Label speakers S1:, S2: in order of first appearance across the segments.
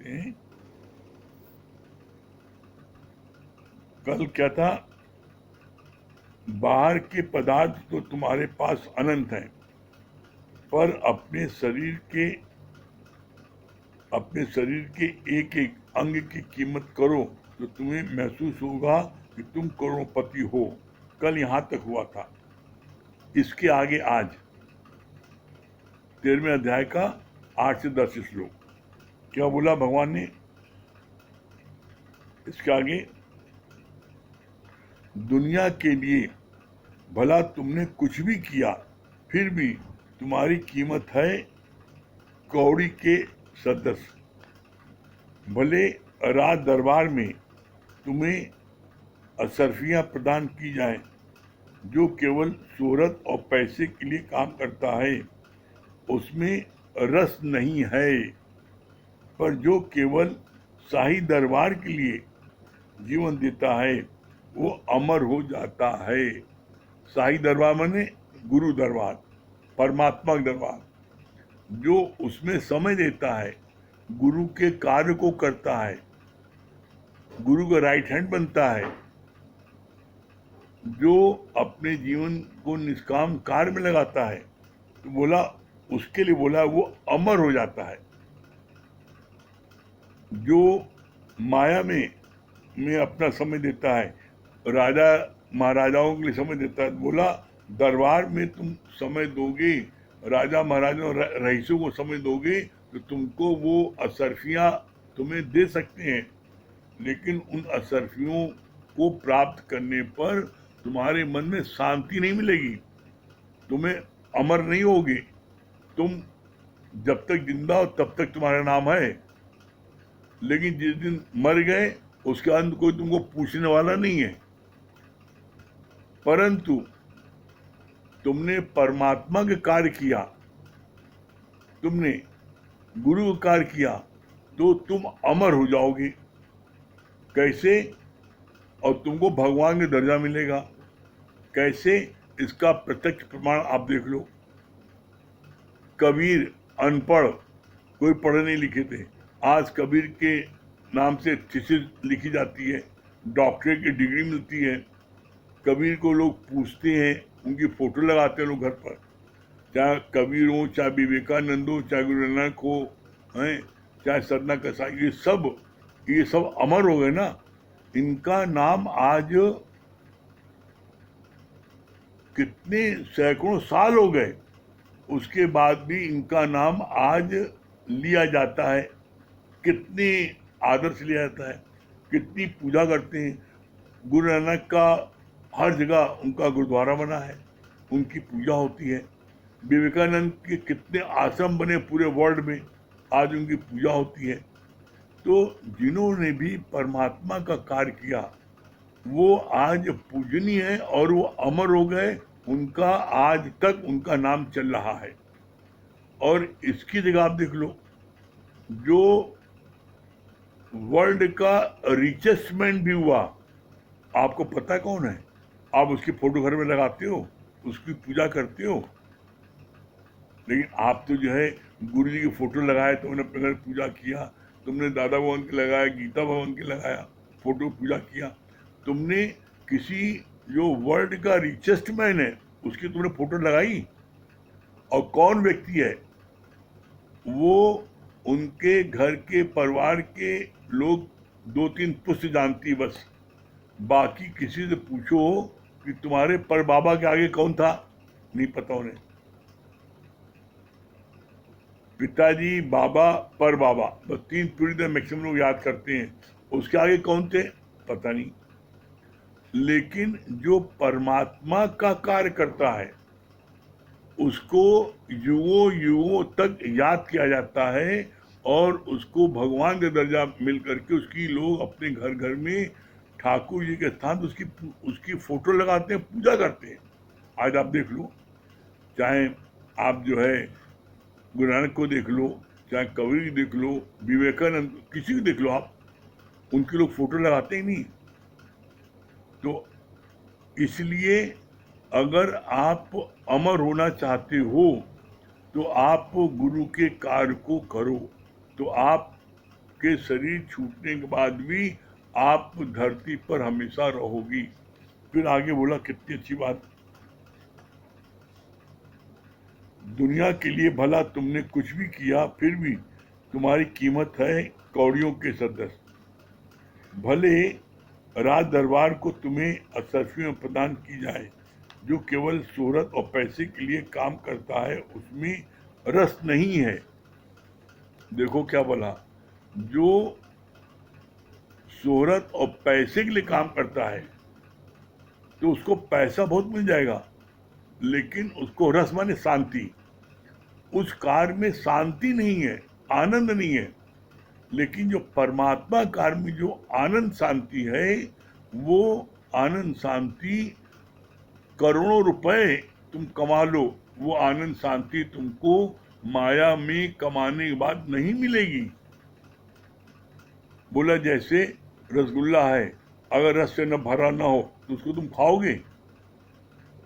S1: कहते हैं, कल क्या था, बाहर के पदार्थ तो तुम्हारे पास अनंत हैं, पर अपने शरीर के एक एक अंग की कीमत करो तो तुम्हें महसूस होगा कि तुम करोड़पति हो। कल यहां तक हुआ था। इसके आगे आज 13वें अध्याय का 8 से 10 श्लोक क्या बोला भगवान ने? इसके आगे, दुनिया के लिए भला तुमने कुछ भी किया, फिर भी तुम्हारी कीमत है कौड़ी के सदस्य। भले राज दरबार में तुम्हें असरफियां प्रदान की जाए, जो केवल शोहरत और पैसे के लिए काम करता है उसमें रस नहीं है, पर जो केवल शाही दरबार के लिए जीवन देता है वो अमर हो जाता है। शाही दरबार माने गुरु दरबार, परमात्मा दरबार। जो उसमें समय देता है, गुरु के कार्य को करता है, गुरु का राइट हैंड बनता है, जो अपने जीवन को निष्काम कार्य में लगाता है, तो बोला उसके लिए बोला वो अमर हो जाता है। जो माया में अपना समय देता है, राजा महाराजाओं के लिए समय देता है, बोला दरबार में तुम समय दोगे, राजा महाराजाओं रईसों को समय दोगे तो तुमको वो असरफियां तुम्हें दे सकते हैं, लेकिन उन असरफियों को प्राप्त करने पर तुम्हारे मन में शांति नहीं मिलेगी, तुम्हें अमर नहीं होगे। तुम जब तक जिंदा हो तब तक तुम्हारा नाम है, लेकिन जिस दिन मर गए उसके अंत कोई तुमको पूछने वाला नहीं है। परंतु तुमने परमात्मा का कार्य किया, तुमने गुरु का कार्य किया, तो तुम अमर हो जाओगे। कैसे? और तुमको भगवान का दर्जा मिलेगा। कैसे? इसका प्रत्यक्ष प्रमाण आप देख लो। कबीर अनपढ़, कोई पढ़े नहीं लिखे थे, आज कबीर के नाम से थीसिस लिखी जाती है, डॉक्टरेट की डिग्री मिलती है। कबीर को लोग पूछते हैं, उनकी फोटो लगाते हैं लोग घर पर, चाहे कबीर हो, चाहे विवेकानंद हो, चाहे गुरु नानक हो, हैं, चाहे सदना कसाई, ये सब अमर हो गए ना। इनका नाम आज कितने सैकड़ों साल हो गए, उसके बाद भी इनका नाम आज लिया जाता है। कितने आदर से लिया जाता है, कितनी पूजा करते हैं। गुरु नानक का हर जगह उनका गुरुद्वारा बना है, उनकी पूजा होती है। विवेकानंद के कितने आश्रम बने पूरे वर्ल्ड में, आज उनकी पूजा होती है। तो जिन्होंने भी परमात्मा का कार्य किया वो आज पूजनीय है और वो अमर हो गए, उनका आज तक उनका नाम चल रहा है। और इसकी जगह आप देख लो, जो वर्ल्ड का रिचेस्ट मैन भी हुआ, आपको पता कौन है? आप उसकी फोटो घर में लगाते हो, उसकी पूजा करते हो, लेकिन आप तो जो है गुरु जी की फोटो लगाए तो उन्होंने अपने घर पूजा किया, तुमने दादा भगवान के लगाया, गीता भगवान के लगाया, फोटो पूजा किया। तुमने किसी जो वर्ल्ड का रिचेस्ट मैन है उसकी तुमने फोटो लगाई, और कौन व्यक्ति है वो? उनके घर के परिवार के लोग 2-3 पुष्ट जानती बस। बाकी किसी से पूछो कि तुम्हारे पर बाबा के आगे कौन था, नहीं पता उन्हें। पिताजी, बाबा, पर बाबा, बस 3 पीढ़ी तक मैक्सिमम लोग याद करते हैं, उसके आगे कौन थे पता नहीं। लेकिन जो परमात्मा का कार्य करता है उसको युगों तक याद किया जाता है, और उसको भगवान का दर्जा मिल करके उसकी लोग अपने घर घर में ठाकुर जी के स्थान उसकी फोटो लगाते हैं, पूजा करते हैं। आज आप देख लो, चाहे आप जो है गुरु नानक को देख लो, चाहे कबीर देख लो, विवेकानंद, किसी को देख लो आप, उनके लोग फोटो लगाते ही नहीं। तो इसलिए अगर आप अमर होना चाहते हो तो आप गुरु के कार्य को करो, तो आप आपके शरीर छूटने के बाद भी आप धरती पर हमेशा रहोगी। फिर आगे बोला, कितनी अच्छी बात, दुनिया के लिए भला तुमने कुछ भी किया फिर भी तुम्हारी कीमत है कौड़ियों के सदृश। भले राज दरबार को तुम्हें अशर्फियों प्रदान की जाए, जो केवल शोहरत और पैसे के लिए काम करता है उसमें रस नहीं है। देखो क्या बोला, जो शोहरत और पैसे के लिए काम करता है तो उसको पैसा बहुत मिल जाएगा, लेकिन उसको रस माने शांति, उस कार्य में शांति नहीं है, आनंद नहीं है। लेकिन जो परमात्मा कार्य में जो आनंद शांति है, वो आनंद शांति करोड़ों रुपए तुम कमा लो, वो आनंद शांति तुमको माया में कमाने के बाद नहीं मिलेगी। बोला जैसे रसगुल्ला है, अगर रस से न भरा ना हो तो उसको तुम खाओगे,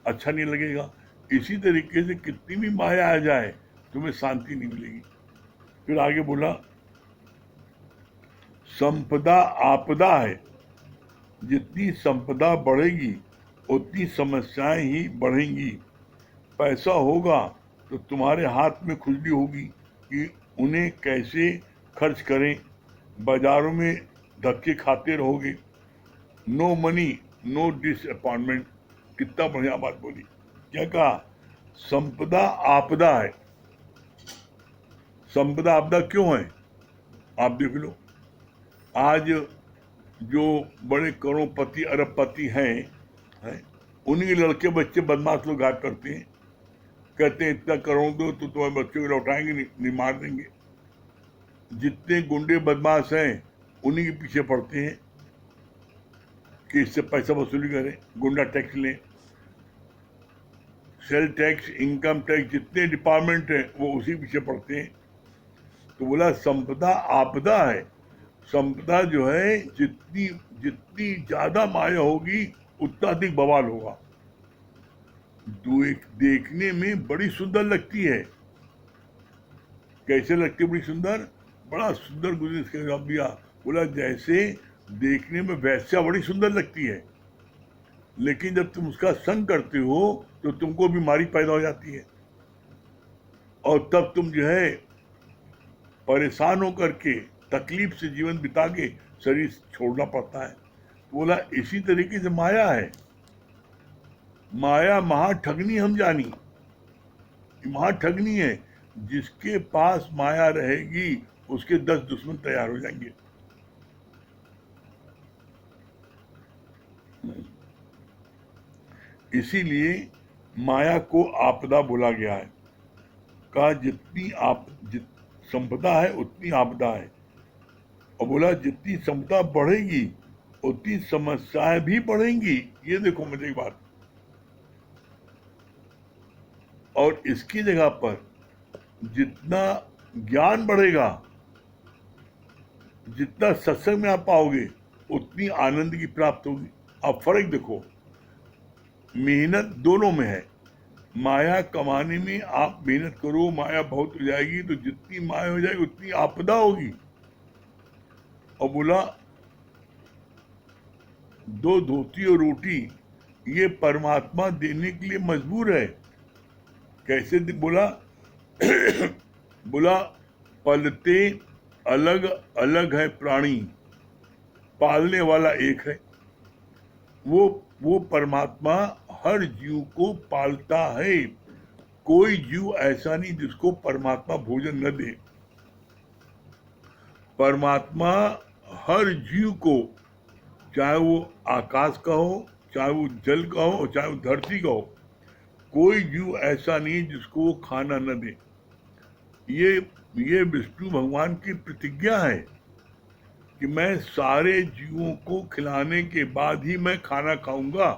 S1: अच्छा नहीं लगेगा। इसी तरीके से कितनी भी माया आ जाए तुम्हें शांति नहीं मिलेगी। फिर आगे बोला, संपदा आपदा है, जितनी संपदा बढ़ेगी उतनी समस्याएं ही बढ़ेंगी। पैसा होगा तो तुम्हारे हाथ में खुजली होगी कि उन्हें कैसे खर्च करें, बाजारों में धक्के खाते रहोगे। नो मनी नो डिसअपॉइंटमेंट, कितना बढ़िया बात बोली। क्या कहा, संपदा आपदा है। संपदा आपदा क्यों है, आप देख लो। आज जो बड़े करोड़पति अरबपति हैं, उन्हीं लड़के बच्चे बदमाश लोग घात करते हैं, कहते हैं इतना करोड़ दो तो तुम्हारे बच्चों को लौटाएंगे नहीं मार देंगे। जितने गुंडे बदमाश हैं उन्हीं के पीछे पड़ते हैं कि इससे पैसा वसूली करें, गुंडा टैक्स लें, सेल टैक्स, इनकम टैक्स, जितने डिपार्टमेंट हैं वो उसी पीछे पड़ते हैं। तो बोला संपदा आपदा है। संपदा जो है जितनी जितनी ज्यादा माया होगी उतना अधिक बवाल होगा। देखने में बड़ी सुंदर लगती है, कैसे लगती है, बड़ी सुंदर, बड़ा सुंदर गुजर के जवाब दिया। बोला जैसे देखने में वैश्या बड़ी सुंदर लगती है, लेकिन जब तुम उसका संग करते हो तो तुमको बीमारी पैदा हो जाती है और तब तुम जो है परेशान होकर के तकलीफ से जीवन बिता के शरीर छोड़ना पड़ता है। बोला इसी तरीके से माया है। माया महाठगनी हम जानी, महाठगनी है। जिसके पास माया रहेगी उसके 10 दुश्मन तैयार हो जाएंगे। इसीलिए माया को आपदा बोला गया है। कहा जितनी संपदा है उतनी आपदा है। और बोला जितनी संपदा बढ़ेगी उतनी समस्याएं भी बढ़ेंगी। ये देखो मजे की बात। और इसकी जगह पर जितना ज्ञान बढ़ेगा, जितना सत्संग में आप पाओगे, उतनी आनंद की प्राप्त होगी। अब फर्क देखो, मेहनत दोनों में है। माया कमाने में आप मेहनत करो, माया बहुत हो जाएगी, तो जितनी माया हो जाएगी उतनी आपदा होगी। और बोला 2 धोती और रोटी ये परमात्मा देने के लिए मजबूर है। कैसे बोला बोला पलते अलग अलग है प्राणी, पालने वाला एक है। वो परमात्मा हर जीव को पालता है। कोई जीव ऐसा नहीं जिसको परमात्मा भोजन न दे। परमात्मा हर जीव को, चाहे वो आकाश का हो, चाहे वो जल का हो, चाहे वो धरती का हो, कोई जीव ऐसा नहीं जिसको वो खाना न दे। ये विष्णु भगवान की प्रतिज्ञा है कि मैं सारे जीवों को खिलाने के बाद ही मैं खाना खाऊंगा।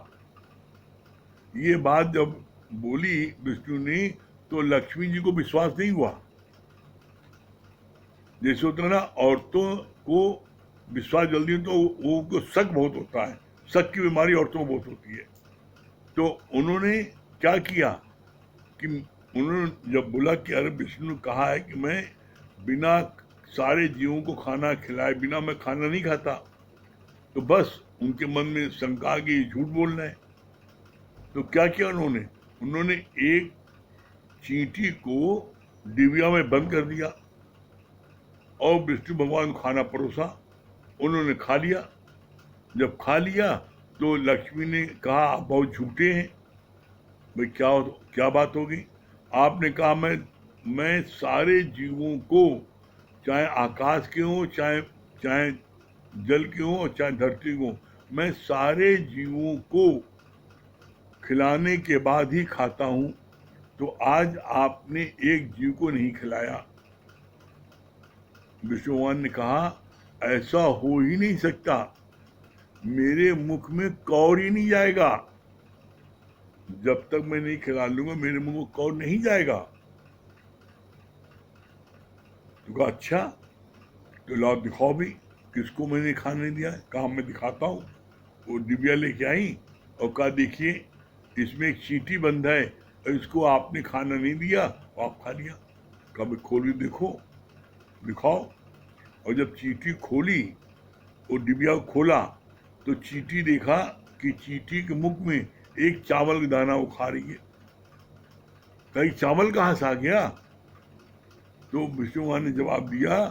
S1: ये बात जब बोली विष्णु ने तो लक्ष्मी जी को विश्वास नहीं हुआ। जैसे होता है ना, औरतों को विश्वास जल्दी तो वो शक बहुत होता है, शक की बीमारी औरतों को बहुत होती है। तो उन्होंने क्या किया कि उन्होंने जब बोला कि अरे विष्णु कहा है कि मैं बिना सारे जीवों को खाना खिलाए बिना मैं खाना नहीं खाता। तो बस उनके मन में शंका आ गई, झूठ बोलना है। तो क्या किया उन्होंने? उन्होंने एक चींटी को डिबिया में बंद कर दिया और विष्णु भगवान को खाना परोसा। उन्होंने खा लिया। जब खा लिया तो लक्ष्मी ने कहा, आप बहुत झूठे हैं। भाई क्या बात होगी? आपने कहा मैं सारे जीवों को, चाहे आकाश के हों, चाहे चाहे जल के हों और चाहे धरती को, मैं सारे जीवों को खिलाने के बाद ही खाता हूं। तो आज आपने एक जीव को नहीं खिलाया। विष्णु भगवान ने कहा, ऐसा हो ही नहीं सकता, मेरे मुख में कौर ही नहीं जाएगा। जब तक मैं नहीं खिला लूंगा मेरे मुंह में कौर नहीं जाएगा। तो कहा, अच्छा तो लाओ दिखाओ भी, किसको मैंने खाने दिया है? कहा, मैं दिखाता हूँ। वो डिबिया लेके आई और कहा, देखिए इसमें एक चींटी बंद है और इसको आपने खाना नहीं दिया और आप खा लिया। कहा, खोली देखो, दिखाओ। और जब चींटी खोली, वो डिबिया को खोला, तो चींटी देखा कि चींटी के मुख में एक चावल का दाना वो खा रही है। कहीं चावल कहाँ से आ गया? तो विष्णु भगवान ने जवाब दिया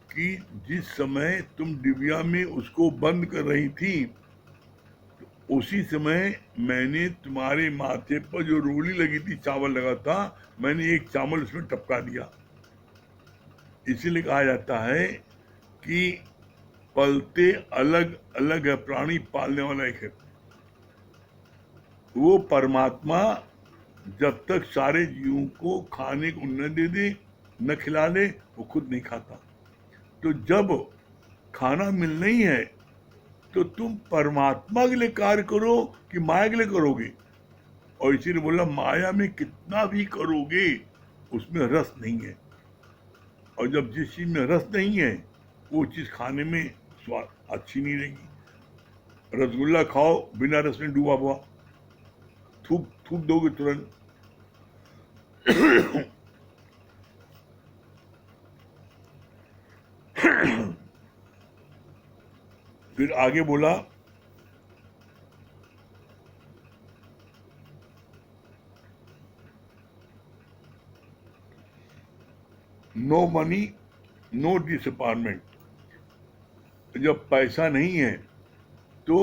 S1: कि जिस समय तुम डिबिया में उसको बंद कर रही थी, तो उसी समय मैंने तुम्हारे माथे पर जो रोली लगी थी, चावल लगा था, मैंने एक चावल उसमें टपका दिया। इसीलिए कहा जाता है कि पलते अलग अलग है प्राणी, पालने वाला एक है। वो परमात्मा जब तक सारे जीवों को खाने को न दे दे, न खिला दे, वो खुद नहीं खाता। तो जब खाना मिलना ही है तो तुम परमात्मा के लिए कार्य करो कि माया के लिए करोगे? और इसीलिए बोला, माया में कितना भी करोगे उसमें रस नहीं है। और जब जिस चीज में रस नहीं है वो चीज खाने में स्वाद अच्छी नहीं रहेगी। रसगुल्ला खाओ बिना रस में डूबा हुआ, थूक थूक दोगे तुरंत। फिर आगे बोला, नो मनी नो डिसअपॉइंटमेंट। जब पैसा नहीं है तो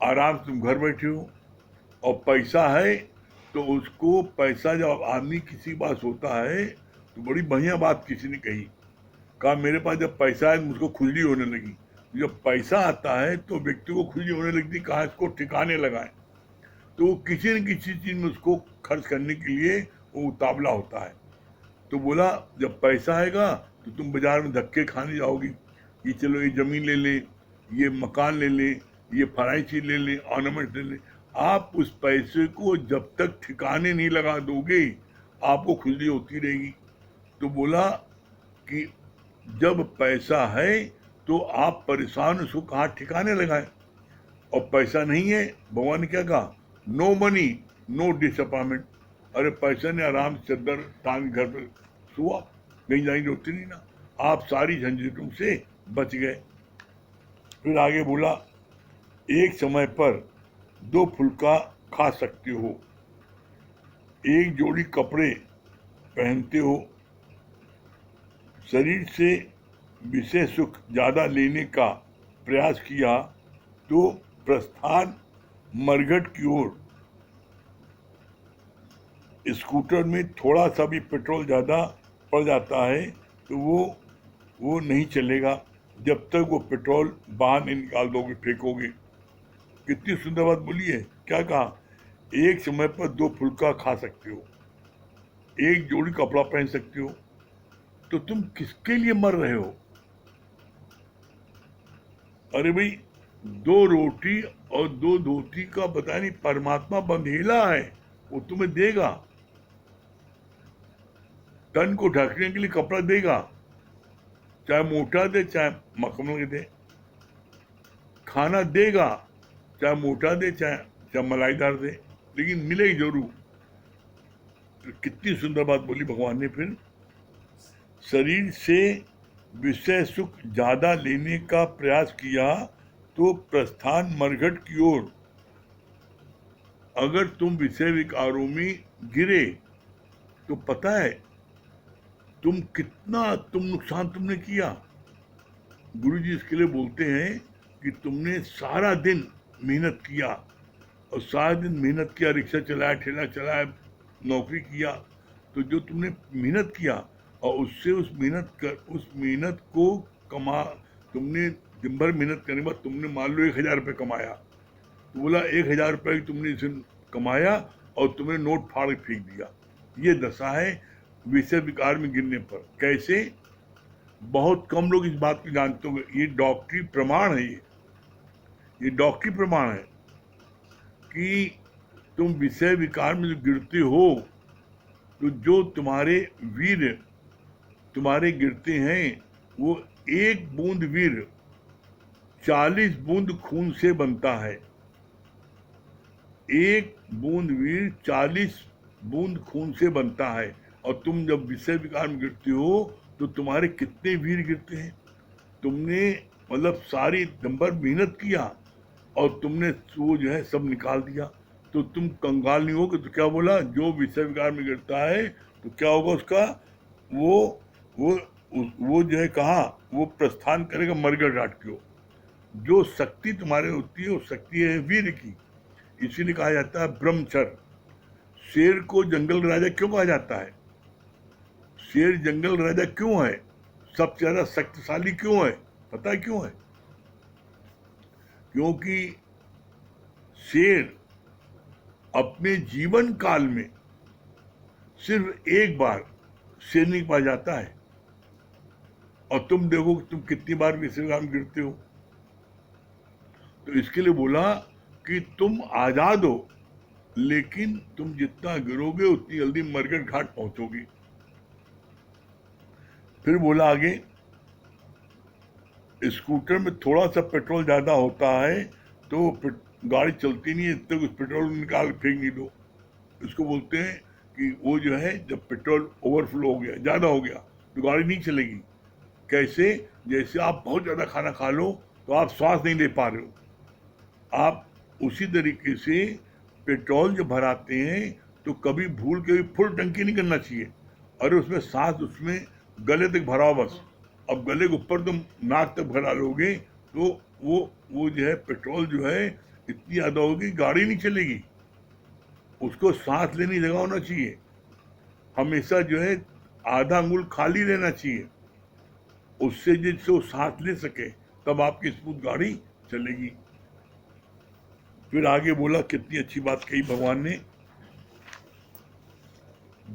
S1: आराम से तुम घर बैठे हो, और पैसा है तो उसको, पैसा जब आदमी किसी के पास होता है तो बड़ी बढ़िया बात किसी ने कही, कहा मेरे पास जब पैसा है मुझको खुजली होने लगी। जब पैसा आता है तो व्यक्ति को खुजली होने लगती, कहा इसको ठिकाने लगाए। तो वो किसी न किसी चीज में उसको खर्च करने के लिए वो उतावला होता है। तो बोला, जब पैसा आएगा तो तुम बाजार में धक्के खाने जाओगी कि चलो ये जमीन ले ले, ये मकान ले ले, ये फलाई चीज ले ले, ऑर्नामेंट ले ले। आप उस पैसे को जब तक ठिकाने नहीं लगा दोगे आपको खुजली होती रहेगी। तो बोला कि जब पैसा है तो आप परेशान उसको कहाँ ठिकाने लगाए, और पैसा नहीं है, भगवान ने क्या कहा, नो मनी नो डिसअपॉइंटमेंट। अरे पैसा ने आराम से चद्दर तान घर पर सुआ, कहीं जाने की जरूरत नहीं ना, आप सारी झंझटों से बच गए। फिर आगे बोला, एक समय पर 2 फुल्का खा सकते हो, एक जोड़ी कपड़े पहनते हो, शरीर से विषय सुख ज्यादा लेने का प्रयास किया तो प्रस्थान मरघट की ओर। स्कूटर में थोड़ा सा भी पेट्रोल ज्यादा पड़ जाता है तो वो नहीं चलेगा जब तक वो पेट्रोल बाहर नहीं निकाल दोगे, फेंकोगे। कितनी सुंदर बात बोली है। क्या कहा, एक समय पर 2 फुल्का खा सकते हो, एक जोड़ी कपड़ा पहन सकते हो, तो तुम किसके लिए मर रहे हो? अरे भाई, 2 रोटी और 2 धोती का पता नहीं, परमात्मा बंधेला है, वो तुम्हें देगा। तन को ढकने के लिए कपड़ा देगा, चाहे मोटा दे चाहे मखमल दे। खाना देगा, चाहे मोटा दे चाहे मलाईदार दे, लेकिन मिलेगी जरूर। तो कितनी सुंदर बात बोली भगवान ने। फिर शरीर से विषय सुख ज्यादा लेने का प्रयास किया तो प्रस्थान मरघट की ओर। अगर तुम विषय विकारों में गिरे तो पता है तुम नुकसान तुमने किया। गुरु जी इसके लिए बोलते हैं कि तुमने सारा दिन मेहनत किया, और सारा दिन मेहनत किया, रिक्शा चलाया, ठेला चलाया, नौकरी किया, तो जो तुमने मेहनत किया और उससे उस मेहनत को कमा, तुमने दिन भर मेहनत करने के बाद तुमने मान लो 1,000 रुपये कमाया, तो बोला 1,000 रुपये तुमने इसे कमाया और तुमने नोट फाड़ के फेंक दिया। ये दशा है विषय विकार में गिरने पर। कैसे? बहुत कम लोग इस बात को जानते होंगे। ये डॉक्टरी प्रमाण है, ये डॉक्टरी प्रमाण है कि तुम विषय विकार में जो गिरते हो, तो जो तुम्हारे वीर तुम्हारे गिरते हैं, वो एक बूंद वीर 40 बूंद खून से बनता है। एक बूंद वीर 40 बूंद खून से बनता है। और तुम जब विषय विकार में गिरते हो तो तुम्हारे कितने वीर गिरते हैं। तुमने मतलब सारी नंबर मेहनत किया और तुमने वो जो है सब निकाल दिया, तो तुम कंगाल नहीं होगे। तो क्या बोला, जो विषय विकार में गिरता है तो क्या होगा उसका, वो वो जो है कहा, वो प्रस्थान करेगा मरघट घाट की ओर। जो शक्ति तुम्हारे होती है वो शक्ति है वीर की। इसीलिए कहा जाता है ब्रह्मचर्य। शेर को जंगल राजा क्यों कहा जाता है? शेर जंगल राजा क्यों है, सबसे ज्यादा शक्तिशाली क्यों है? पता है क्यों है? क्योंकि शेर अपने जीवन काल में सिर्फ एक बार शेरनी के पास जाता है, और तुम देखो कि तुम कितनी बार विषय विकार में गिरते हो। तो इसके लिए बोला कि तुम आजाद हो, लेकिन तुम जितना गिरोगे उतनी जल्दी मरघट घाट पहुंचोगे। फिर बोला आगे, स्कूटर में थोड़ा सा पेट्रोल ज्यादा होता है तो गाड़ी चलती नहीं है, इतने कुछ पेट्रोल निकाल फेंक नहीं दो। इसको बोलते हैं कि वो जो है जब पेट्रोल ओवरफ्लो हो गया, ज्यादा हो गया, तो गाड़ी नहीं चलेगी। कैसे? जैसे आप बहुत ज्यादा खाना खा लो तो आप श्वास नहीं ले पा रहे हो, आप उसी तरीके से पेट्रोल जब भराते हैं तो कभी भूल के भी फुल टंकी नहीं करना चाहिए। अरे उसमें सांस उसमें गले तक भराओ बस। अब गले के ऊपर तुम नाक तक भरा लोगे तो वो जो है पेट्रोल जो है इतनी ज्यादा होगी, गाड़ी नहीं चलेगी। उसको सांस लेने की जगह होना चाहिए। हमेशा जो है आधा अंगुल खाली रहना चाहिए, उससे जिससे वो सांस ले सके, तब आपकी स्मूथ गाड़ी चलेगी। फिर आगे बोला, कितनी अच्छी बात कही भगवान ने।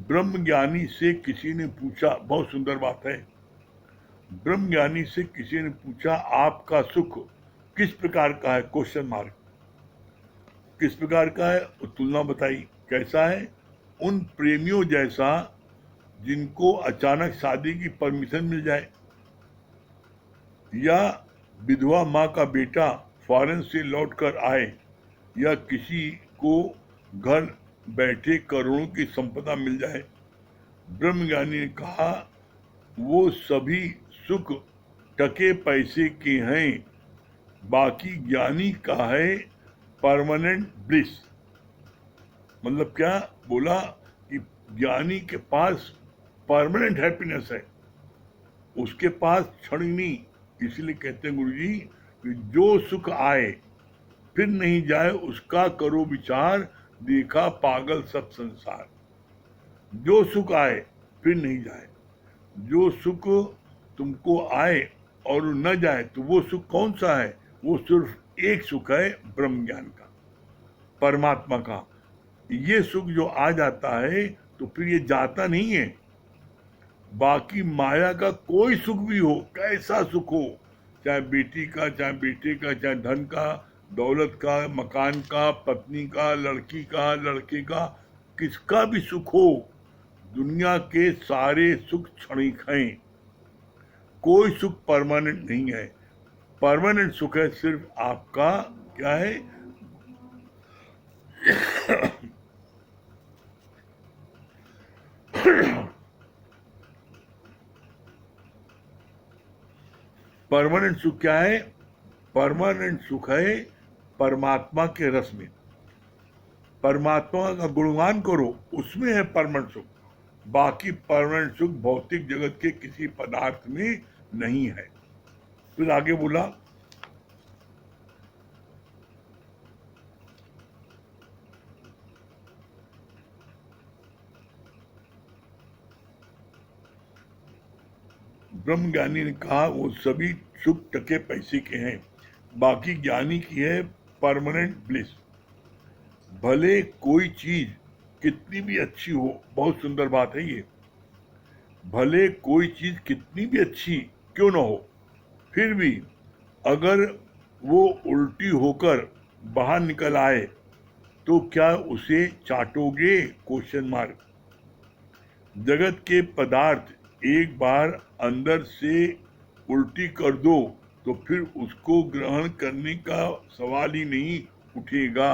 S1: ब्रह्म ज्ञानी से किसी ने पूछा, बहुत सुंदर बात है, ब्रह्म ज्ञानी से किसी ने पूछा आपका सुख किस प्रकार का है, क्वेश्चन मार्क। किस प्रकार का है? तुलना बताई, कैसा है? उन प्रेमियों जैसा जिनको अचानक शादी की परमिशन मिल जाए, या विधवा माँ का बेटा फॉरेन से लौट कर आए, या किसी को घर बैठे करोड़ों की संपदा मिल जाए। ब्रह्मज्ञानी ने कहा वो सभी सुख टके पैसे के हैं, बाकी ज्ञानी का है परमानेंट ब्लिस। मतलब क्या बोला कि ज्ञानी के पास परमानेंट हैप्पीनेस है, उसके पास क्षण नहीं। इसीलिए कहते हैं गुरुजी कि जो सुख आए फिर नहीं जाए उसका करो विचार, देखा पागल सब संसार। जो सुख आए फिर नहीं जाए, जो सुख तुमको आए और न जाए, तो वो सुख कौन सा है? वो सिर्फ एक सुख है, ब्रह्म ज्ञान का, परमात्मा का। ये सुख जो आ जाता है तो फिर ये जाता नहीं है। बाकी माया का कोई सुख भी हो, कैसा सुख हो, चाहे बेटी का, चाहे बेटे का, चाहे धन का, दौलत का, मकान का, पत्नी का, लड़की का, लड़के का, किसका भी सुख हो, दुनिया के सारे सुख क्षणिक हैं। कोई सुख परमानेंट नहीं है। परमानेंट सुख है सिर्फ आपका क्या है? परमानेंट सुख क्या है? परमानेंट सुख है परमात्मा के रस में। परमात्मा का गुणगान करो, उसमें है परमानेंट सुख। बाकी परमानेंट सुख भौतिक जगत के किसी पदार्थ में नहीं है। फिर आगे बोला, ब्रह्म ज्ञानी ने कहा वो सभी सुख टके पैसे के हैं, बाकी ज्ञानी की है परमानेंट ब्लिस। भले कोई चीज कितनी भी अच्छी हो, बहुत सुंदर बात है ये, भले कोई चीज कितनी भी अच्छी क्यों ना हो, फिर भी अगर वो उल्टी होकर बाहर निकल आए तो क्या उसे चाटोगे? Question mark. जगत के पदार्थ एक बार अंदर से उल्टी कर दो तो फिर उसको ग्रहण करने का सवाल ही नहीं उठेगा।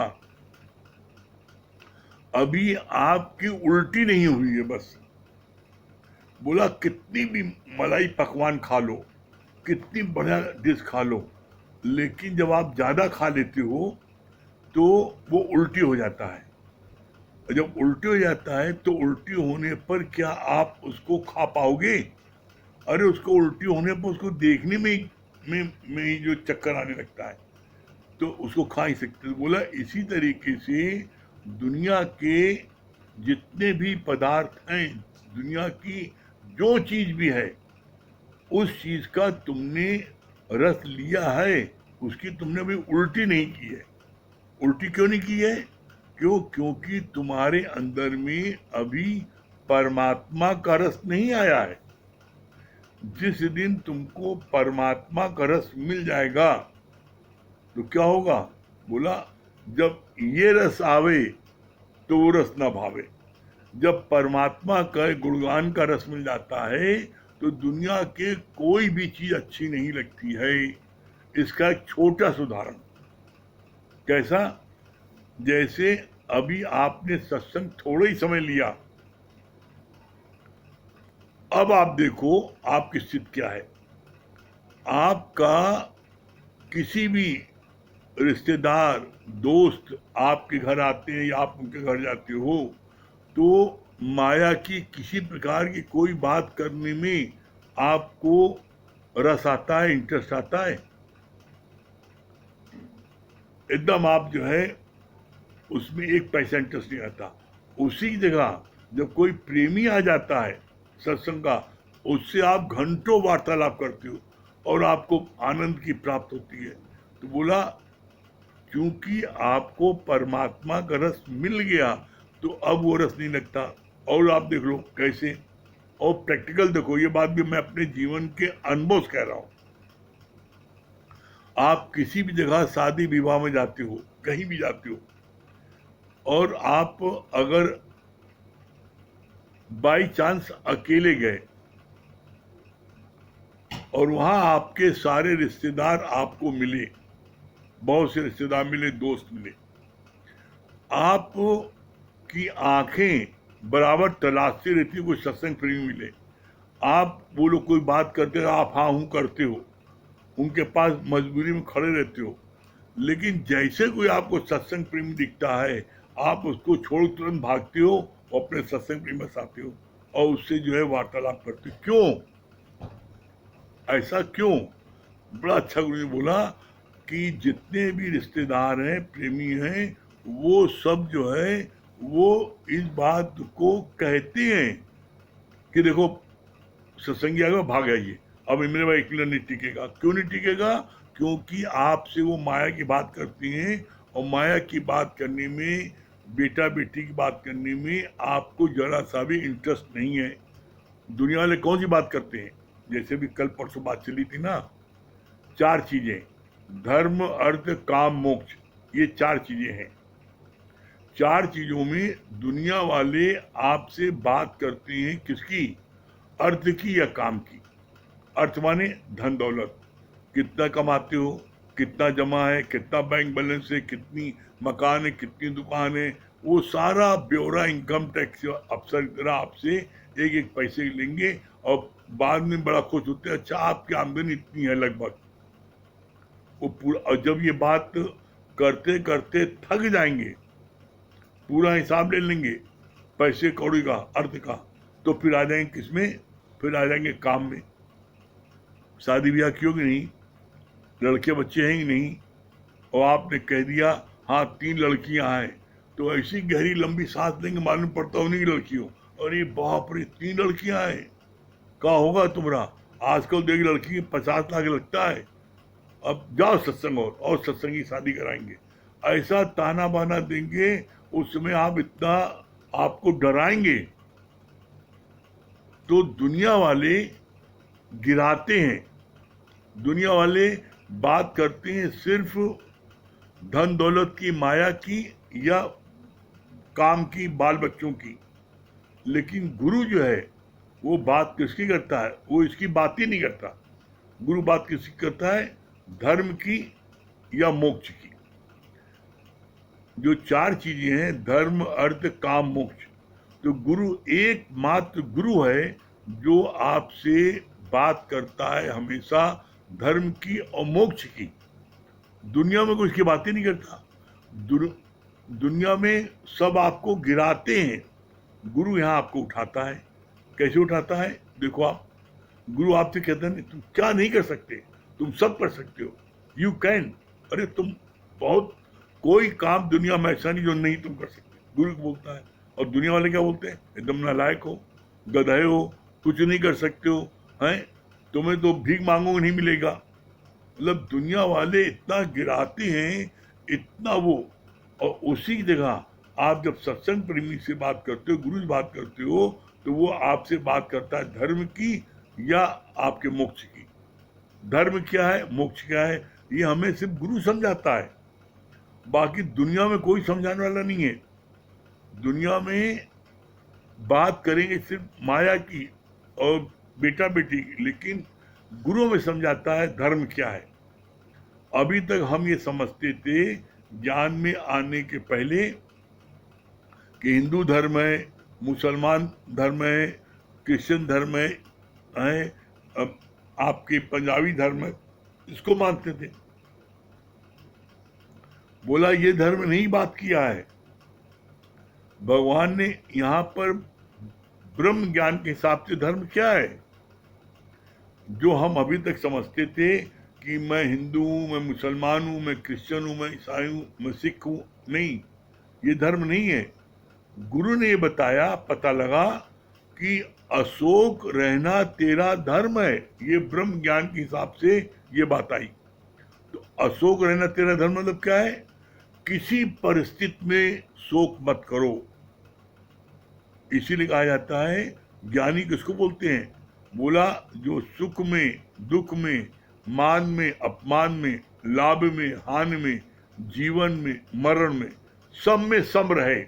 S1: अभी आपकी उल्टी नहीं हुई है, बस बोला कितनी भी मलाई पकवान खा लो, कितनी बढ़िया डिश खा लो, लेकिन जब आप ज्यादा खा लेते हो तो वो उल्टी हो जाता है। जब उल्टी हो जाता है तो उल्टी होने पर क्या आप उसको खा पाओगे? अरे उसको उल्टी होने पर उसको देखने में ही जो चक्कर आने लगता है, तो उसको खा ही सकते। तो बोला इसी तरीके से दुनिया के जितने भी पदार्थ हैं, दुनिया की जो चीज भी है, उस चीज का तुमने रस लिया है, उसकी तुमने भी उल्टी नहीं की है। उल्टी क्यों नहीं की है? क्योंकि तुम्हारे अंदर में अभी परमात्मा का रस नहीं आया है। जिस दिन तुमको परमात्मा का रस मिल जाएगा तो क्या होगा? बोला जब ये रस आवे तो वो रस ना भावे। जब परमात्मा का गुणगान का रस मिल जाता है तो दुनिया के कोई भी चीज अच्छी नहीं लगती है। इसका एक छोटा सा उदाहरण, कैसा? जैसे अभी आपने सत्संग थोड़ा ही समय लिया, अब आप देखो आपकी स्थिति क्या है। आपका किसी भी रिश्तेदार, दोस्त आपके घर आते हैं या आप उनके घर जाते हो तो माया की किसी प्रकार की कोई बात करने में आपको रस आता है, इंटरेस्ट आता है? एकदम आप जो है उसमें एक पैसा इंटरेस्ट नहीं आता। उसी जगह जब कोई प्रेमी आ जाता है सत्संग का, उससे आप घंटों वार्तालाप करते हो और आपको आनंद की प्राप्त होती है। तो बोला क्योंकि आपको परमात्मा का रस मिल गया तो अब वो रस नहीं लगता। और आप देख लो कैसे, और प्रैक्टिकल देखो, ये बात भी मैं अपने जीवन के अनुभव से कह रहा हूं। आप किसी भी जगह शादी विवाह में जाते हो, कहीं भी जाते हो, और आप अगर बाई चांस अकेले गए और वहां आपके सारे रिश्तेदार आपको मिले, बहुत से रिश्तेदार मिले, दोस्त मिले, आप की आंखें बराबर तलाशती रहती, कोई सत्संग प्रेमी मिले, आप वो लोग कोई बात करते हो, आप हाँ हूं करते हो, उनके पास मजबूरी में खड़े रहते हो। लेकिन जैसे कोई आपको सत्संग प्रेमी दिखता है, आप उसको छोड़ तुरंत भागते हो और अपने सत्संग प्रेमी में आते हो और उससे जो है वार्तालाप करते हो। क्यों? ऐसा क्यों? बड़ा अच्छा गुरु ने बोला कि जितने भी रिश्तेदार हैं, प्रेमी हैं, वो सब जो है वो इस बात को कहते हैं कि देखो सत्संगी आएगा, भाग आइए, अब मेरे भाई एक मिनट नहीं टिकेगा। क्यों नहीं टिकेगा? क्योंकि आपसे वो माया की बात करती हैं और माया की बात करने में, बेटा बेटी की बात करने में आपको जरा सा भी इंटरेस्ट नहीं है। दुनिया वाले कौन सी बात करते हैं? जैसे भी कल परसों बात चली थी ना, 4 चीजें, धर्म अर्थ काम मोक्ष, ये 4 चीजें हैं। 4 चीजों में दुनिया वाले आपसे बात करते हैं किसकी? अर्थ की या काम की। अर्थ माने धन दौलत, कितना कमाते हो, कितना जमा है, कितना बैंक बैलेंस है, कितनी मकान है, कितनी दुकान है, वो सारा ब्यौरा इनकम टैक्स अफसर की तरह आपसे एक एक पैसे लेंगे और बाद में बड़ा खुश होते हैं, अच्छा आपकी आमदनी इतनी है लगभग। वो पूरा, और जब ये बात करते करते थक जाएंगे, पूरा हिसाब ले लेंगे पैसे कौड़ी का, अर्थ का, तो फिर आ जाएंगे किसमें, फिर आ जाएंगे काम में। शादी ब्याह की होगी नहीं, लड़के बच्चे हैं ही नहीं, और आपने कह दिया हाँ 3 लड़कियां हैं, तो ऐसी गहरी लंबी सांस लेंगे मालूम पड़ता उन्हीं की लड़की हो, अरे बाप रे 3 लड़कियां हैं, क्या होगा तुम्हारा। आजकल देख लड़की 50 लाख लगता है, अब जाओ सत्संग और सत्संग की शादी कराएंगे, ऐसा ताना बाना देंगे, उसमें आप इतना आपको डराएंगे। तो दुनिया वाले गिराते हैं, दुनिया वाले बात करते हैं सिर्फ धन दौलत की, माया की, या काम की, बाल बच्चों की, लेकिन गुरु जो है वो बात किसकी करता है, वो इसकी बात ही नहीं करता। गुरु बात किसकी करता है, धर्म की या मोक्ष की। जो 4 चीजें हैं, धर्म अर्थ काम मोक्ष, तो गुरु एकमात्र गुरु है जो आपसे बात करता है हमेशा धर्म की और मोक्ष की। दुनिया में कोई इसकी बात ही नहीं करता। दुनिया में सब आपको गिराते हैं, गुरु यहाँ आपको उठाता है। कैसे उठाता है, देखो आप, गुरु आपसे कहते हैं तुम क्या नहीं कर सकते, तुम सब कर सकते हो, यू कैन। अरे तुम बहुत, कोई काम दुनिया में ऐसा नहीं जो नहीं तुम कर सकते, गुरु बोलता है। और दुनिया वाले क्या बोलते हैं, एकदम नालायक हो, गधे हो, कुछ नहीं कर सकते हो, हैं, तुम्हें तो भीख मांगोगे नहीं मिलेगा। मतलब दुनिया वाले इतना गिराते हैं, इतना वो। और उसी जगह आप जब सत्संग प्रेमी से बात करते हो, गुरु से बात करते हो, तो वो आपसे बात करता है धर्म की या आपके मोक्ष की। धर्म क्या है, मोक्ष क्या है, ये हमें सिर्फ गुरु समझाता है, बाकी दुनिया में कोई समझाने वाला नहीं है। दुनिया में बात करेंगे सिर्फ माया की और बेटा बेटी की, लेकिन गुरु में समझाता है धर्म क्या है। अभी तक हम ये समझते थे ज्ञान में आने के पहले कि हिंदू धर्म है, मुसलमान धर्म है, क्रिश्चियन धर्म है, अब आपके पंजाबी धर्म है, इसको मानते थे। बोला ये धर्म नहीं बात किया है, भगवान ने यहाँ पर ब्रह्म ज्ञान के हिसाब से धर्म क्या है। जो हम अभी तक समझते थे कि मैं हिंदू हूँ, मैं मुसलमान हूँ, मैं क्रिश्चियन हूँ, मैं ईसाई हूँ, मैं सिख हूँ, नहीं, ये धर्म नहीं है। गुरु ने ये बताया, पता लगा कि अशोक रहना तेरा धर्म है, ये ब्रह्म ज्ञान के हिसाब से ये बात आई। तो अशोक रहना तेरा धर्म मतलब क्या है, किसी परिस्थिति में शोक मत करो। इसीलिए कहा जाता है ज्ञानी किसको बोलते हैं, बोला जो सुख में, दुख में, मान में, अपमान में, लाभ में, हानि में, जीवन में, मरण में, सब में सम रहे,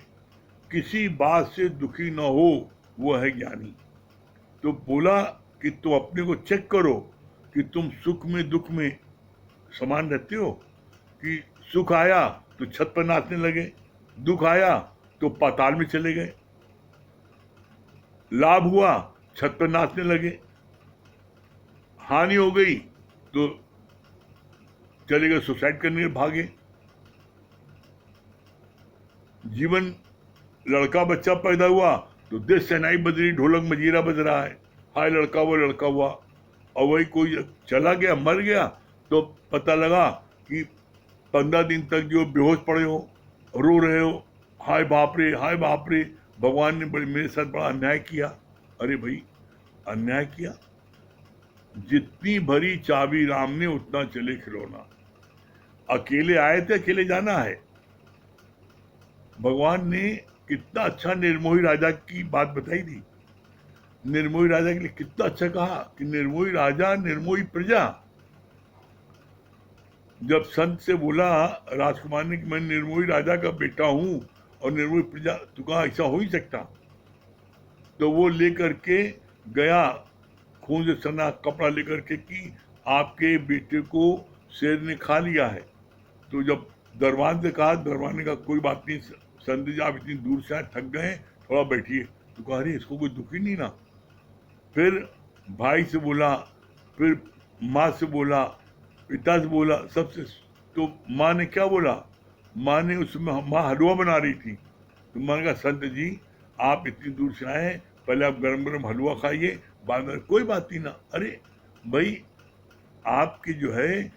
S1: किसी बात से दुखी न हो, वो है ज्ञानी। तो बोला कि तुम अपने को चेक करो कि तुम सुख में दुख में समान रहते हो, कि सुख आया तो छत पर नाचने लगे, दुख आया तो पाताल में चले गए, लाभ हुआ छत पर नाचने लगे, हानि हो गई तो चले गए सुसाइड करने भागे। जीवन, लड़का बच्चा पैदा हुआ तो देश सेनाई बज रही, ढोलक मजीरा बज रहा है, हाय लड़का वो लड़का हुआ। और वही कोई चला गया, मर गया, तो पता लगा कि 15 दिन तक जो बेहोश पड़े हो, रो रहे हो, हाय बाप रे, हाय बाप रे, भगवान ने मेरे साथ बड़ा अन्याय किया। अरे भाई, अन्याय किया, जितनी भरी चाबी राम ने उतना चले खिलौना। अकेले आए थे, अकेले जाना है। भगवान ने कितना अच्छा निर्मोही राजा की बात बताई थी। निर्मोही राजा के लिए कितना अच्छा कहा कि निर्मोही राजा निर्मोही प्रजा। जब संत से बोला राजकुमार ने कि मैं निर्मोही राजा का बेटा हूं और निर्मोही प्रजा, तो कहा ऐसा हो ही सकता। तो वो लेकर के गया, खून से सना कपड़ा लेकर के कि आपके बेटे को शेर ने खा लिया है। तो जब दरबान से कहा, दरबान ने कहा कोई बात नहीं संत जी, आप इतनी दूर से आए, थक गए, थोड़ा बैठिए। तो कहा अरे इसको कोई दुखी नहीं ना। फिर भाई से बोला, फिर माँ से बोला, पिता से बोला, सबसे। तो माँ ने क्या बोला? माँ ने उसमें माँ हलवा बना रही थी, तो मैंने कहा संत जी आप इतनी दूर से आए हैं, पहले आप गरम गरम हलवा खाइए, बाद में कोई बात नहीं ना। अरे भाई, आपके जो है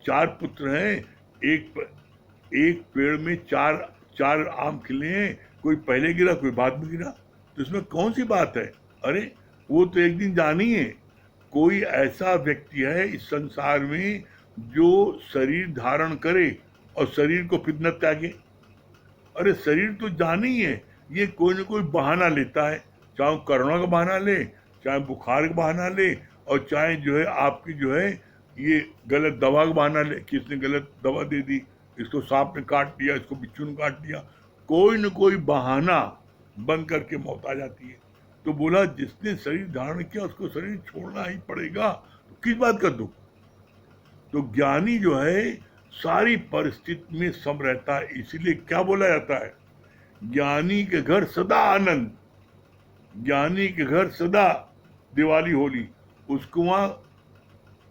S1: 4 पुत्र हैं, एक पेड़ में चार चार आम खिले हैं, कोई पहले गिरा कोई बाद में गिरा, तो इसमें कौन सी बात है? अरे वो तो एक दिन जानी है। कोई ऐसा व्यक्ति है इस संसार में जो शरीर धारण करे और शरीर को फिर न त्यागे? अरे शरीर तो जाना ही है, ये कोई ना कोई बहाना लेता है, चाहे वो कोरोना का बहाना ले, चाहे बुखार का बहाना ले, और चाहे जो है आपकी जो है ये गलत दवा का बहाना ले कि इसने गलत दवा दे दी, इसको सांप ने काट दिया, इसको बिच्छू ने काट दिया, कोई न कोई बहाना बन करके मौत आ जाती है। तो बोला जिसने शरीर धारण किया उसको शरीर छोड़ना ही पड़ेगा, तो किस बात का दुख? तो ज्ञानी जो है सारी परिस्थिति में सम रहता है, इसीलिए क्या बोला जाता है? ज्ञानी के घर सदा आनंद, ज्ञानी के घर सदा दिवाली होली, उसको वहां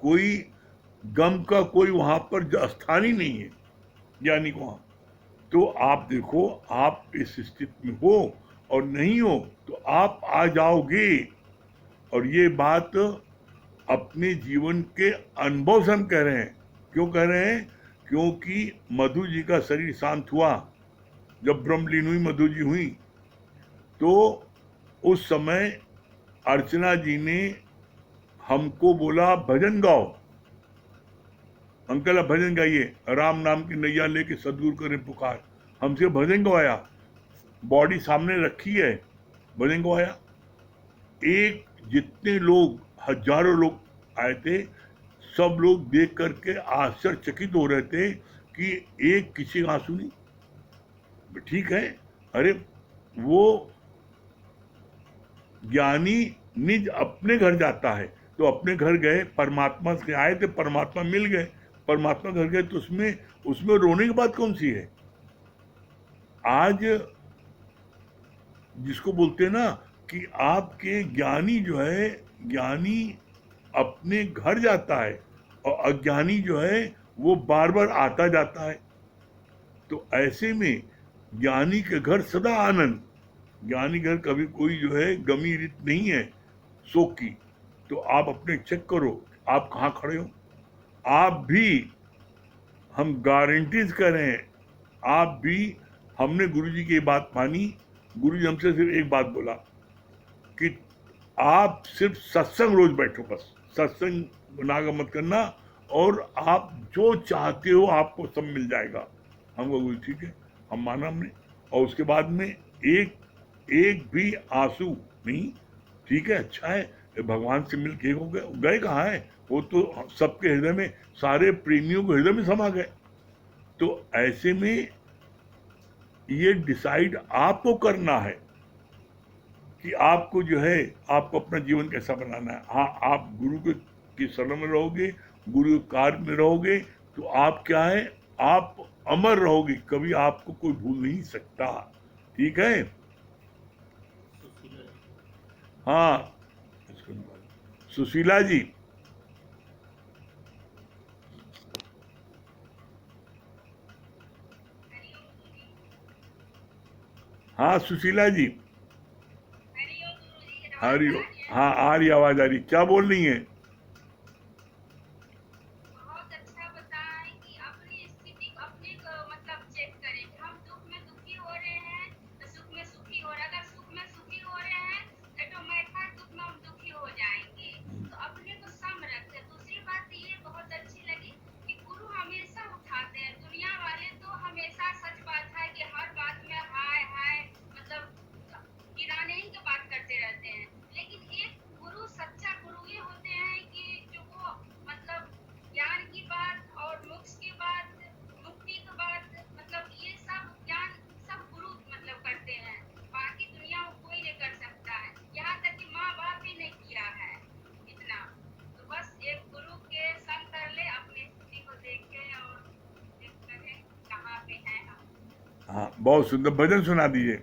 S1: कोई गम का कोई वहां पर स्थान ही नहीं है ज्ञानी को वहां। तो आप देखो, आप इस स्थिति में हो और नहीं हो तो आप आ जाओगे। और ये बात अपने जीवन के अनुभव से हम कह रहे हैं। क्यों कह रहे हैं? क्योंकि मधु जी का शरीर शांत हुआ, जब ब्रह्मलीन हुई, मधु जी हुई, तो उस समय अर्चना जी ने हमको बोला भजन गाओ, अंकल आप भजन गाइए, राम नाम की नैया लेके सदगुरु करे पुकार। हमसे भजन गवाया, बॉडी सामने रखी है, भजन गवाया। एक जितने लोग, हजारों लोग आए थे, सब लोग देख करके आश्चर्यचकित हो रहे थे कि एक किसी का आंसू नहीं। ठीक है, अरे वो ज्ञानी निज अपने घर जाता है, तो अपने घर गए, परमात्मा से आए थे, परमात्मा मिल गए, परमात्मा घर गए, तो उसमें उसमें रोने की बात कौन सी है? आज जिसको बोलते हैं ना कि आपके ज्ञानी जो है, ज्ञानी अपने घर जाता है और अज्ञानी जो है वो बार बार आता जाता है। तो ऐसे में ज्ञानी के घर सदा आनंद, ज्ञानी घर कभी कोई जो है गमी रीत नहीं है शोक की। तो आप अपने चेक करो आप कहाँ खड़े हो। आप भी, हम गारंटीज कर रहे हैं, आप भी, हमने गुरुजी की बात मानी। गुरुजी हमसे सिर्फ एक बात बोला कि आप सिर्फ सत्संग रोज बैठो, बस सत्संग नागा मत करना, और आप जो चाहते हो आपको सब मिल जाएगा। हम बोले ठीक है, हम माना हमने। और उसके बाद में एक एक भी आंसू नहीं। ठीक है, अच्छा है, भगवान से मिल के हो गए, गए कहाँ है? वो तो सबके हृदय में, सारे प्रेमियों के हृदय में समा गए। तो ऐसे में ये डिसाइड आपको करना है कि आपको जो है आपको अपना जीवन कैसा बनाना है। हाँ, आप गुरु की शरण में रहोगे, गुरु के कार्य में रहोगे, तो आप क्या है, आप अमर रहोगे, कभी आपको कोई भूल नहीं सकता। ठीक है? हाँ, सुशीला जी। हाँ सुशीला जी, आ रही हो? हाँ आ रही, आवाज आ रही, क्या बोल रही है?
S2: बहुत अच्छा बताएं कि अपनी स्थिति को अपने को मतलब चेक करें कि हम दुख में दुखी हो रहे हैं तो सुख में सुखी हो रहे हैं। अगर सुख में सुखी हो रहे हैं ऑटोमेटिक दुख में हम दुखी हो जाएंगे। तो अपने को सम रखें। दूसरी बात ये बहुत अच्छी लगी कि गुरु हमेशा उठाते हैं। दुनिया वाले तो हमेशा, सच बात है कि हर बात में हाय हाय मतलब गिराने ही की बात करते रहते हैं, लेकिन एक गुरु, सच्चा गुरु ये होते हैं कि जो वो मतलब ज्ञान की बात और मोक्ष की बात, मुक्ति की बात, मतलब ये सब ज्ञान सब गुरु मतलब करते हैं। बाकी दुनिया में कोई नहीं कर सकता है, यहाँ तक कि माँ बाप भी नहीं किया है इतना। तो बस एक गुरु के संग कर ले, अपनी स्थिति को देखे और देख करें कहाँ पे हैं हम।
S1: हाँ, बहुत सुंदर, भजन सुना दीजिए।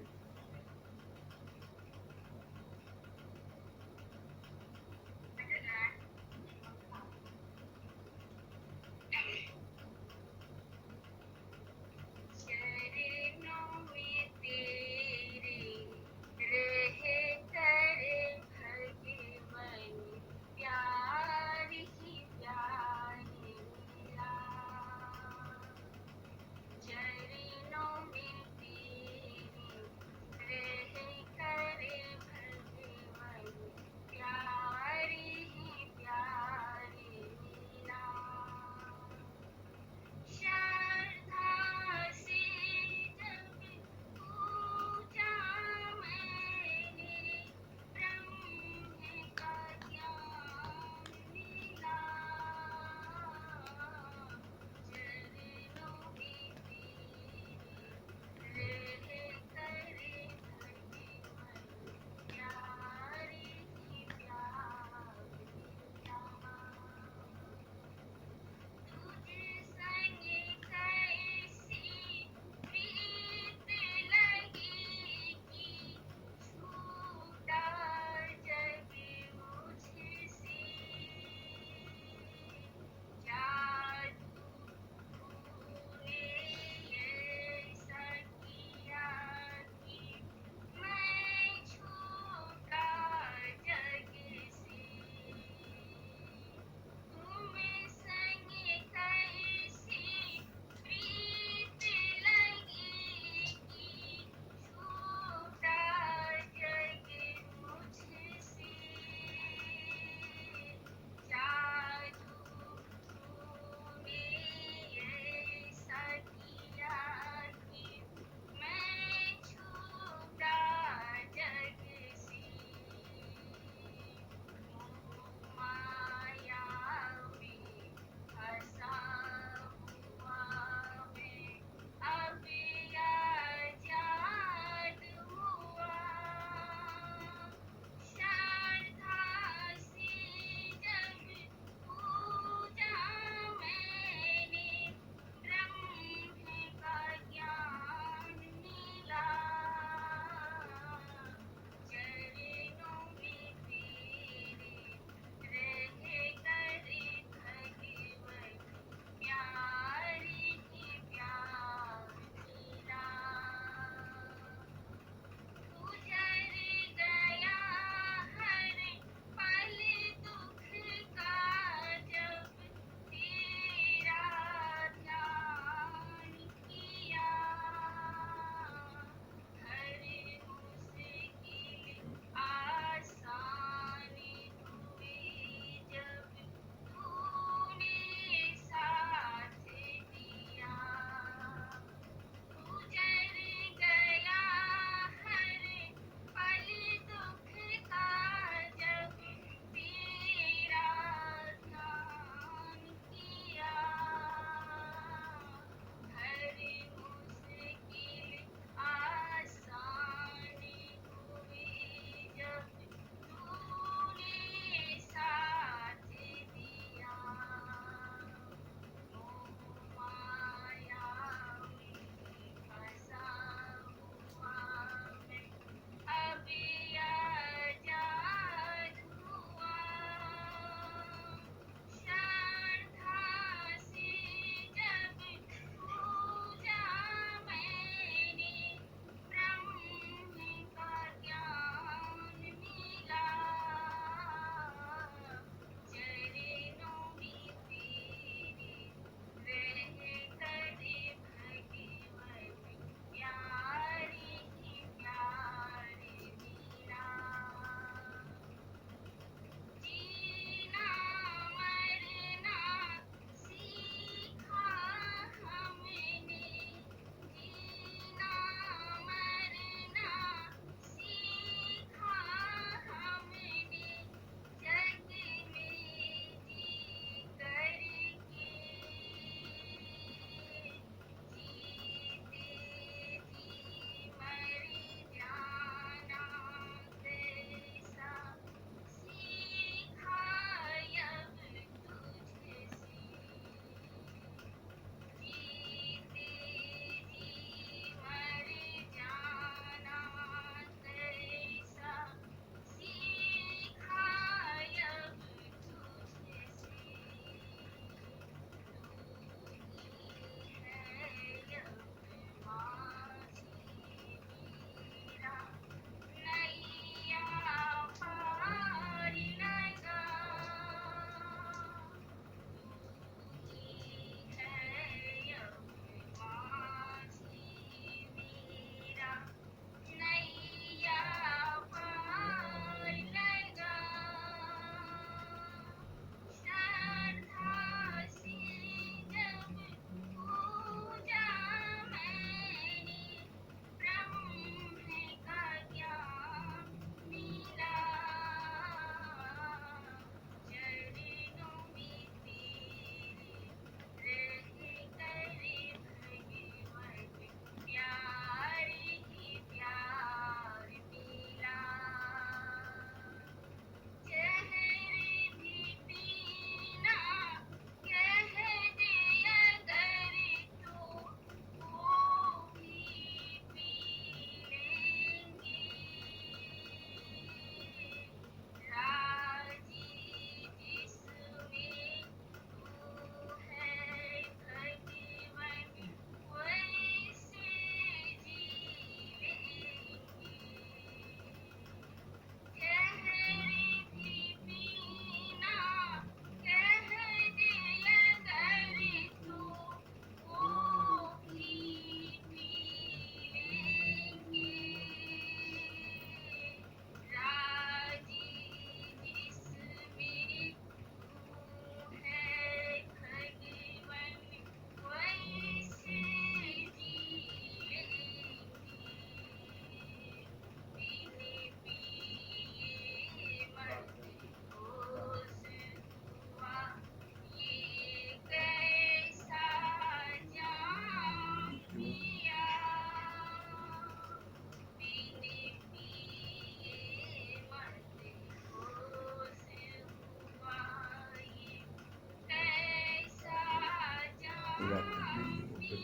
S1: राकेश जी उधर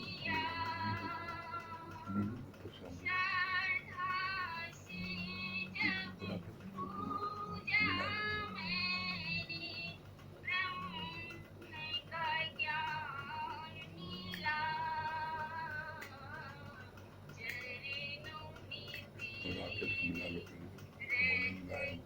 S1: नीलू तो सामने राकेश जी मिला लो। राकेश को मिला लो पहले तो मिलाया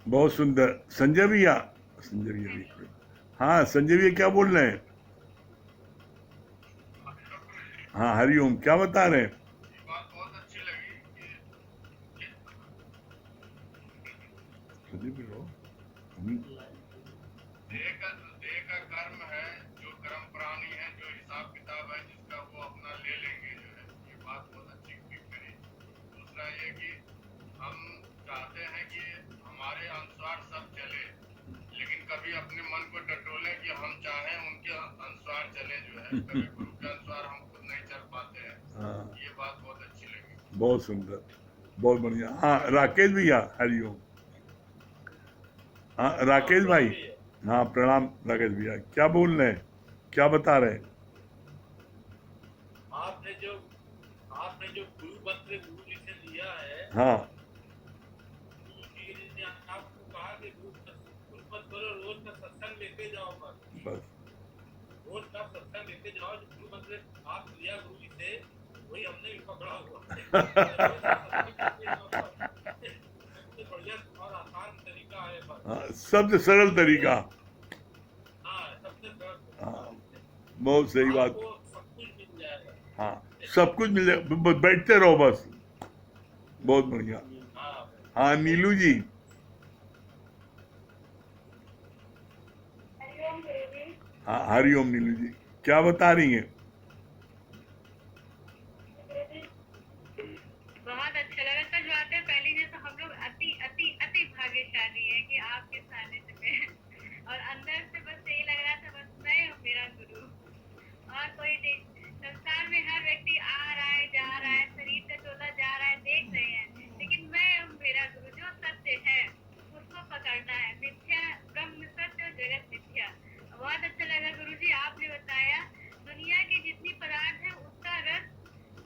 S1: बहुत सुंदर। संजय भैया, संजय भैया भी, हाँ संजय भैया क्या बोल रहे हैं? हाँ हरिओम, क्या बता रहे हैं?
S3: बात बहुत अच्छी लगी कि
S1: संजय भी रहो।
S3: देह का कर्म है, जो कर्म प्राणी है, जो हिसाब किताब है जिसका वो अपना ले लेंगे जो है, ये बात बहुत अच्छी ठीक करी। दूसरा ये कि हम चाहते हैं कि हमारे अनुसार सब चले, लेकिन कभी अपने मन को टटोले कि हम चाहें उनके अनुसार चले जो है, कभी गुरु के अनुसार हम खुद नहीं चल पाते हैं।
S1: हाँ
S3: ये बात बहुत अच्छी लगी।
S1: बहुत सुंदर, बहुत बढ़िया। हाँ राकेश भैया हरिओम। हाँ राकेश भाई, हाँ प्रणाम राकेश भैया, क्या बोल रहे हैं, क्या बता रहे हैं?
S4: आपने जो गुरु मंत्र गुरु जी से लिया है,
S1: हाँ
S4: गुरु जी ने आपको कहा कि गुरु मत करो, रोज का सत्संग लेते जाओ,
S1: बस
S4: रोज का सत्संग लेते जाओ। जो गुरु मंत्र आप लिया गुरु जी से, वही हमने भी पकड़ा हुआ है। रोज का सत्संग लेते जाओ, सबसे बढ़िया और आसान तरीका है बस।
S1: हाँ, सबसे सरल तरीका।
S4: हाँ, सबसे सरल।
S1: हाँ बहुत सही बात।
S4: आपको सब कुछ मिल जाएगा।
S1: हाँ सब कुछ मिल जाए, बैठते रहो बस। बहुत बढ़िया।
S4: हाँ,
S1: हाँ नीलू जी, हाँ हरिओम नीलू जी, क्या बता रही हैं?
S2: बहुत अच्छा लगा। सच बात है, पहली जैसे हम लोग अति अति अति भाग्यशाली है कि आपके सानिध्य में, और अंदर से बस यही लग रहा था, बस मैं हूँ मेरा गुरु, और कोई नहीं। संसार में हर व्यक्ति आ रहा है, जा रहा है, शरीर से टोला जा रहा है, देख रहे हैं, लेकिन मैं हूँ मेरा गुरु। जो सत्य है उसको पकड़ना है। मिथ्या ब्रह्म सत्य और जगत मिथ्या। बहुत अच्छा लगा गुरु जी, आपने बताया दुनिया की जितनी पदार्थ है उसका रस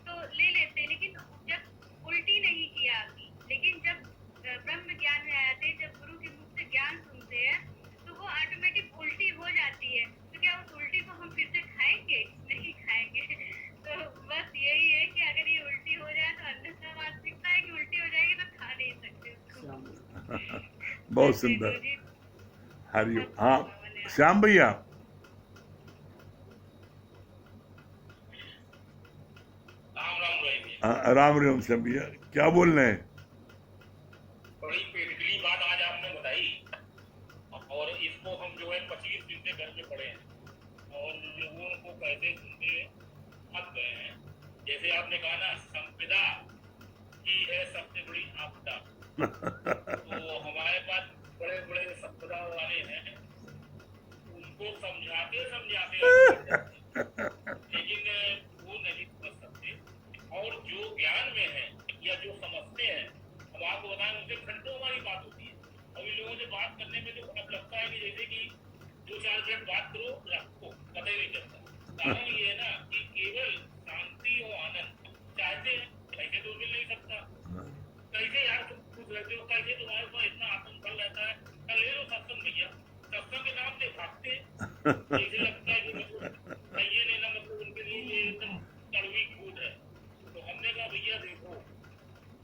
S2: तो ले लेते हैं, लेकिन जब उल्टी नहीं किया आपकी, लेकिन जब ब्रह्म ज्ञान में आते हैं, जब गुरु के मुख से ज्ञान सुनते हैं, तो वो ऑटोमेटिक उल्टी हो जाती है। तो क्या उस उल्टी को हम फिर से खाएंगे? नहीं खाएंगे। तो बस यही है कि अगर ये उल्टी हो जाए तो अन्यथा वास्तविकता है कि उल्टी हो जाएगी तो खा नहीं सकते उसको।
S1: बहुत सुंदर।
S2: गुरु जी
S1: हरिओम। हाँ श्याम भैया,
S4: राम राम रहेंगे।
S1: हाँ, राम राम श्याम भैया, क्या बोल रहे हैं?
S4: बड़ी पेटली बात आज आपने बताई, और इसको हम जो है 25 दिन से घर में पड़े हैं और लोगों को कहते सुनते थक गए हैं। जैसे आपने कहा ना, संपदा ही है सबसे बड़ी आपदा। तो हमारे पास बड़े बड़े संपदा वाले हैं, उनको समझाते समझाते लेकिन वो नहीं समझ सकते। और जो ज्ञान में है या जो समझते हैं, हम आपको बताएं, उनसे घंटों हमारी बात होती है। और इन लोगों से बात करने में तो अब लगता है कि जैसे कि 2-4 मिनट बात करो, रखो, पता ही नहीं चलता। कारण ये है ना कि केवल शांति और आनंद चाहते हैं, कैसे तो मिल नहीं सकता। कैसे यार तुम खुश रहते हो, कैसे तुम्हारे पास इतना आत्मबल रहता है? कल ले लो सत्संग भैया, सत्संग के नाम से भागते हैं। जैसे लगता है कि मतलब ये लेना मतलब उनके लिए ये एकदम कड़वी कूद है। तो हमने कहा भैया देखो,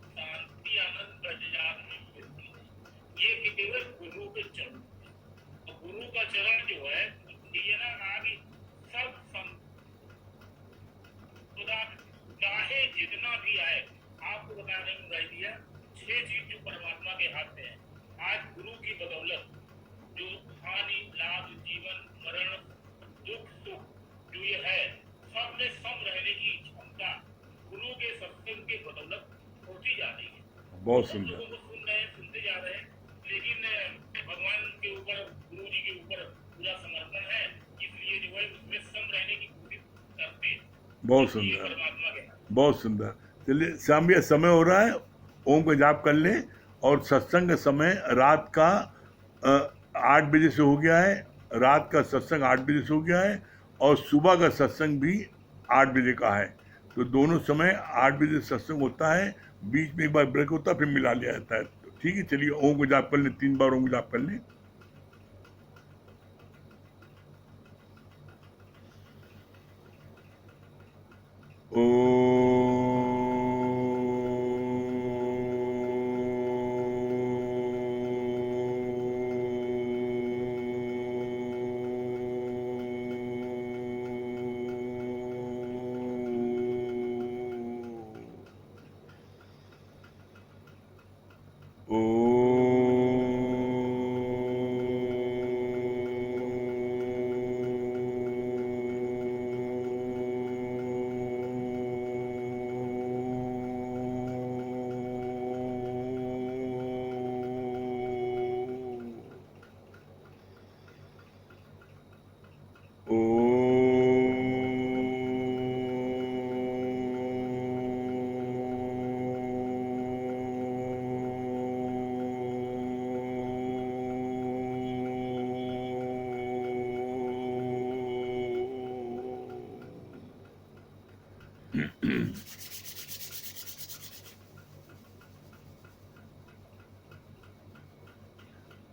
S4: शांति आनंद बाजार में मिलती है, ये केवल गुरु के चरण। और गुरु का चरण जो है, ये ना आगे सब खुदा चाहे जितना भी आए, आपको बता रहे हैं दिया 6 चीज जो परमात्मा के हाथ में है। आज गुरु की बदौलत जो हानि लाभ जीवन मरण दुख सुख जो ये है, सब में सम रहने की क्षमता के बदौलत होती जा रही है।
S1: बहुत
S4: हम
S1: सुंदर।
S4: लोगों को सुन रहे हैं, सुनते जा रहे हैं, लेकिन भगवान के ऊपर, गुरु जी के ऊपर पूरा समर्पण है, इसलिए जो है उसमें सम रहने की कोशिश करते हैं।
S1: बहुत
S4: ये
S1: सुंदर,
S4: परमात्मा के हाथ।
S1: बहुत सुंदर। चलिए श्याम भैया, समय हो रहा है, ओम का जाप कर लें। और सत्संग का समय रात का 8 बजे से हो गया है। रात का सत्संग 8 बजे से हो गया है, और सुबह का सत्संग भी 8 बजे का है। तो दोनों समय 8 बजे सत्संग होता है, बीच में एक बार ब्रेक होता है, फिर मिला लिया जाता है। तो ठीक है, चलिए ओम को जाप कर लें, 3 बार ओम को जाप कर लें।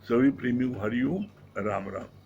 S1: सभी प्रेमियों को हरिओम, राम राम।